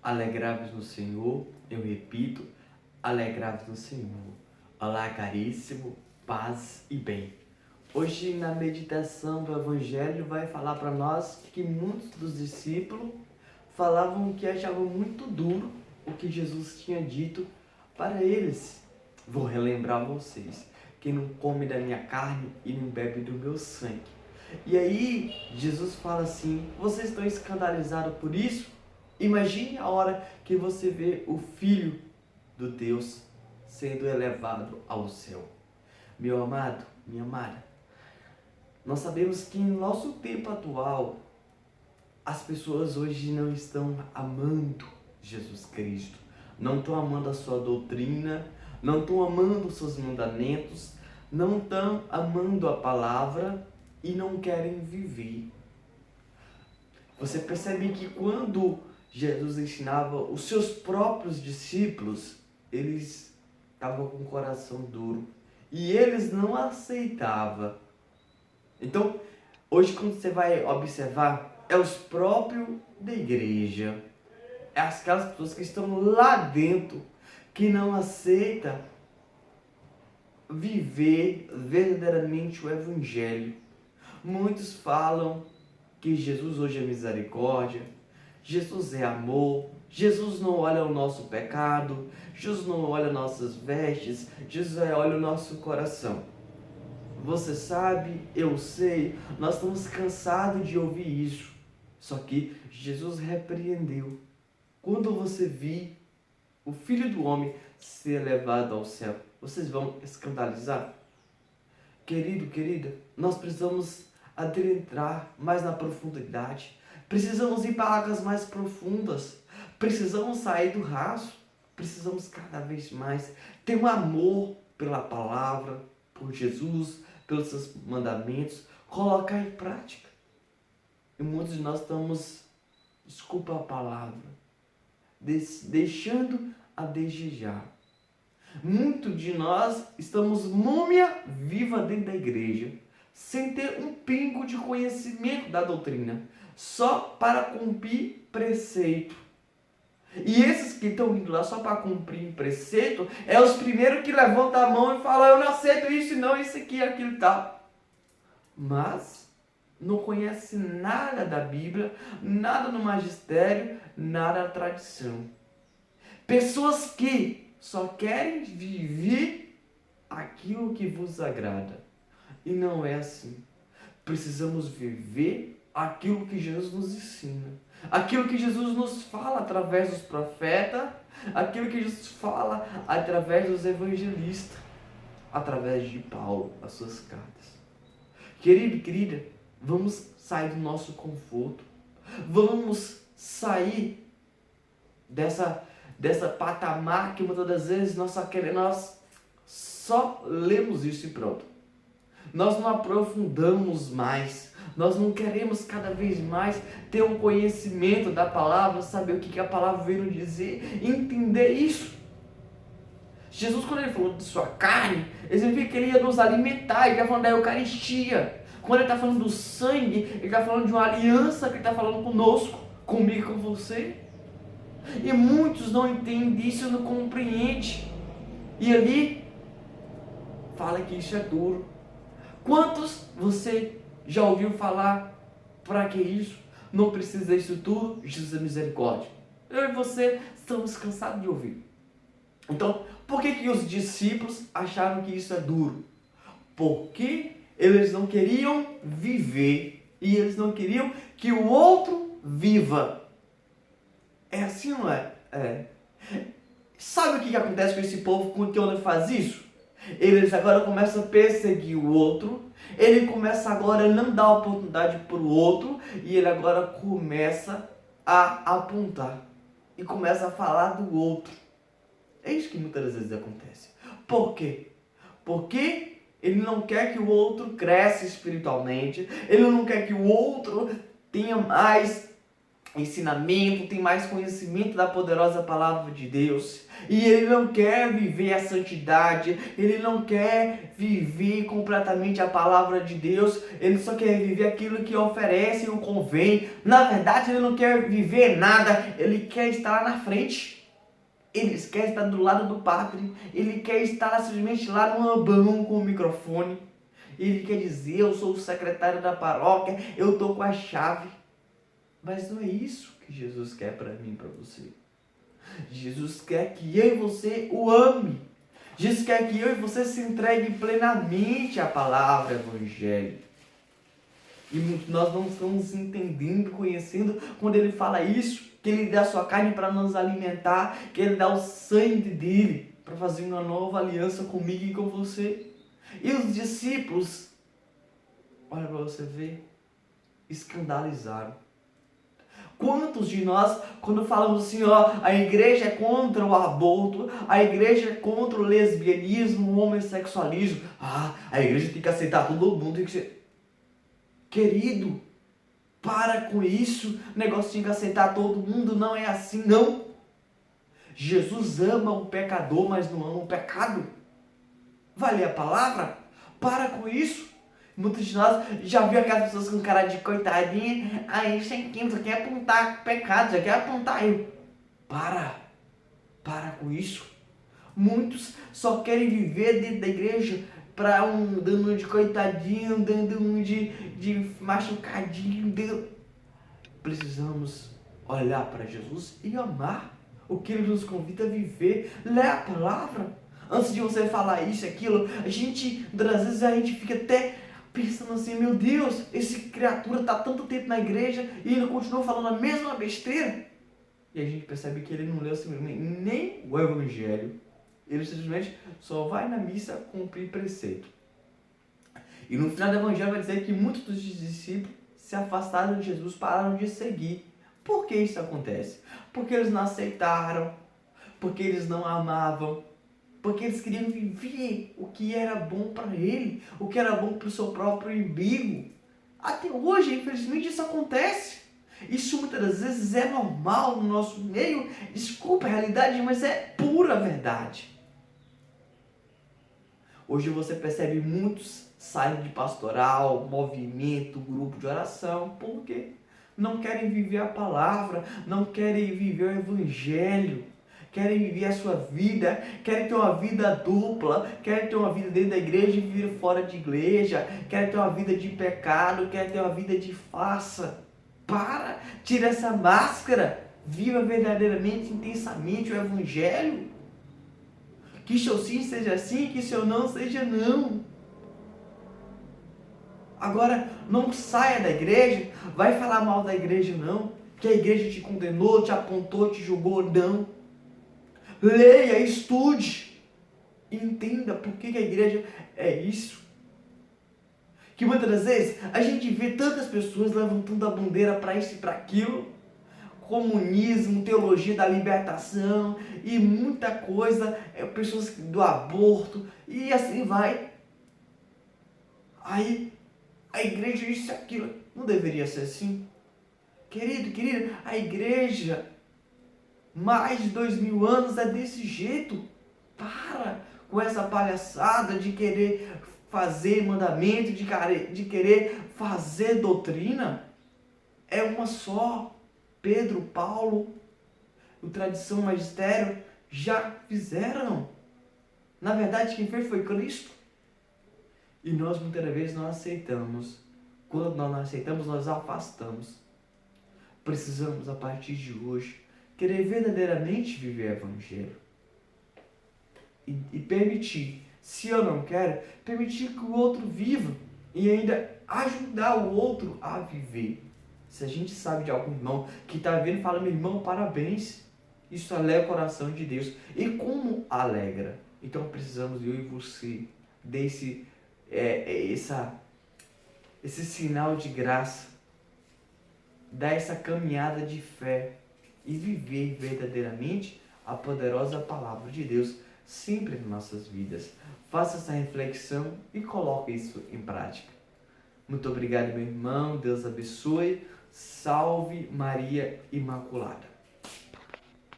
Alegrai-vos no Senhor, eu repito, alegrai-vos no Senhor. Olá, caríssimo, paz e bem. Hoje, na meditação do Evangelho, vai falar para nós que muitos dos discípulos falavam que achavam muito duro o que Jesus tinha dito para eles. Vou relembrar vocês: quem não come da minha carne e não bebe do meu sangue. E aí, Jesus fala assim: vocês estão escandalizados por isso? Imagine a hora que você vê o Filho do Deus sendo elevado ao céu. Meu amado, minha amada, nós sabemos que em nosso tempo atual, as pessoas hoje não estão amando Jesus Cristo, não estão amando a sua doutrina, não estão amando os seus mandamentos, não estão amando a palavra e não querem viver. Você percebe que quando Jesus ensinava os seus próprios discípulos, eles estavam com o coração duro e eles não aceitavam. Então, hoje quando você vai observar, é os próprios da igreja, é aquelas pessoas que estão lá dentro, que não aceitam viver verdadeiramente o Evangelho. Muitos falam que Jesus hoje é misericórdia, Jesus é amor, Jesus não olha o nosso pecado, Jesus não olha nossas vestes, Jesus olha o nosso coração. Você sabe, eu sei, nós estamos cansados de ouvir isso. Só que Jesus repreendeu. Quando você vir o Filho do Homem ser levado ao céu, vocês vão escandalizar? Querido, querida, nós precisamos adentrar mais na profundidade. Precisamos ir para águas mais profundas. Precisamos sair do raso. Precisamos cada vez mais ter um amor pela palavra, por Jesus, pelos seus mandamentos, colocar em prática. E muitos de nós estamos, desculpa a palavra, deixando a desejar. Muitos de nós estamos múmia viva dentro da igreja, sem ter um pingo de conhecimento da doutrina, só para cumprir preceito. E esses que estão indo lá só para cumprir preceito, é os primeiros que levantam a mão e falam: eu não aceito isso, não, isso aqui, aquilo tal. Mas não conhece nada da Bíblia, nada no magistério, nada da tradição. Pessoas que só querem viver aquilo que vos agrada. E não é assim. Precisamos viver aquilo que Jesus nos ensina. Aquilo que Jesus nos fala através dos profetas. Aquilo que Jesus fala através dos evangelistas. Através de Paulo, as suas cartas. Querido e querida, vamos sair do nosso conforto. Vamos sair dessa patamar que muitas das vezes nós só lemos isso e pronto. Nós não aprofundamos mais, nós não queremos cada vez mais ter um conhecimento da palavra, saber o que a palavra veio nos dizer, entender isso. Jesus, quando ele falou de sua carne, ele significa que ele ia nos alimentar, ele está falando da Eucaristia. Quando ele está falando do sangue, ele está falando de uma aliança que ele está falando conosco, comigo e com você. E muitos não entendem isso, não compreendem. E ali, fala que isso é duro. Quantos você já ouviu falar: para que isso? Não precisa disso tudo, Jesus é misericórdia. Eu e você estamos cansados de ouvir. Então, por que os discípulos acharam que isso é duro? Porque eles não queriam viver e eles não queriam que o outro viva. É assim, não é? É. Sabe o que acontece com esse povo quando ele faz isso? Eles agora começam a perseguir o outro, ele começa agora a não dar oportunidade para o outro, e ele agora começa a apontar, e começa a falar do outro. É isso que muitas vezes acontece. Por quê? Porque ele não quer que o outro cresça espiritualmente, ele não quer que o outro tenha mais ensinamento, tem mais conhecimento da poderosa palavra de Deus. E ele não quer viver a santidade, ele não quer viver completamente a palavra de Deus, ele só quer viver aquilo que oferece e o convém. Na verdade, ele não quer viver nada, ele quer estar lá na frente. Ele quer estar do lado do padre, ele quer estar simplesmente lá no ambão com o microfone. Ele quer dizer, eu sou o secretário da paróquia, eu estou com a chave. Mas não é isso que Jesus quer para mim e para você. Jesus quer que eu e você o ame. Jesus quer que eu e você se entregue plenamente à palavra evangelho. E nós não estamos entendendo, conhecendo, quando ele fala isso, que ele dá a sua carne para nos alimentar, que ele dá o sangue dele para fazer uma nova aliança comigo e com você. E os discípulos, olha para você ver, escandalizaram. Quantos de nós, quando falamos assim, ó, a igreja é contra o aborto, a igreja é contra o lesbianismo, o homossexualismo, a igreja tem que aceitar todo mundo, tem que ser... Querido, para com isso, o negócio tem que aceitar todo mundo, não é assim não. Jesus ama o pecador, mas não ama o pecado. Vale a palavra? Para com isso. Muitos de nós já viu aquelas pessoas com cara de coitadinha, aí sem quem só quer apontar pecado, já quer apontar eu. Para com isso. Muitos só querem viver dentro da igreja para dando um de coitadinho, dando um de machucadinho. Precisamos olhar para Jesus e amar o que ele nos convida a viver. Lê a palavra. Antes de você falar isso, aquilo, às vezes a gente fica até pensando assim, meu Deus, esse criatura está tanto tempo na igreja e ele continua falando a mesma besteira. E a gente percebe que ele não leu simplesmente nem o evangelho. Ele simplesmente só vai na missa cumprir preceito. E no final do evangelho vai dizer que muitos dos discípulos se afastaram de Jesus, pararam de seguir. Por que isso acontece? Porque eles não aceitaram, porque eles não amavam, porque eles queriam viver o que era bom para ele, o que era bom para o seu próprio umbigo. Até hoje, infelizmente, isso acontece. Isso muitas das vezes é normal no nosso meio. Desculpa a realidade, mas é pura verdade. Hoje você percebe muitos saindo de pastoral, movimento, grupo de oração. Por quê? Não querem viver a palavra, não querem viver o evangelho. Querem viver a sua vida, querem ter uma vida dupla, querem ter uma vida dentro da igreja e viver fora de igreja, querem ter uma vida de pecado, querem ter uma vida de farsa. Tira essa máscara, viva verdadeiramente, intensamente o evangelho. Que seu sim seja sim, que seu não seja não. Agora, não saia da igreja, vai falar mal da igreja não, que a igreja te condenou, te apontou, te julgou, não. Leia, estude, entenda por que a igreja é isso. Que muitas das vezes a gente vê tantas pessoas levantando a bandeira para isso e para aquilo, comunismo, teologia da libertação e muita coisa, pessoas do aborto e assim vai. Aí a igreja isso e aquilo, não deveria ser assim? Querida, a igreja mais de 2000 anos é desse jeito. Para com essa palhaçada de querer fazer mandamento, de querer fazer doutrina. É uma só. Pedro, Paulo, o tradição, o magistério já fizeram. Na verdade, quem fez foi Cristo. E nós muitas vezes não aceitamos. Quando nós não aceitamos, nós afastamos. Precisamos, a partir de hoje, querer verdadeiramente viver o evangelho. E permitir, se eu não quero, permitir que o outro viva. E ainda ajudar o outro a viver. Se a gente sabe de algum irmão que está vendo, fala, meu irmão, parabéns. Isso alegra o coração de Deus. E como alegra? Então precisamos, eu e você, desse esse sinal de graça, dar essa caminhada de fé e viver verdadeiramente a poderosa palavra de Deus sempre em nossas vidas. Faça essa reflexão e coloque isso em prática. Muito obrigado, meu irmão. Deus abençoe. Salve Maria Imaculada.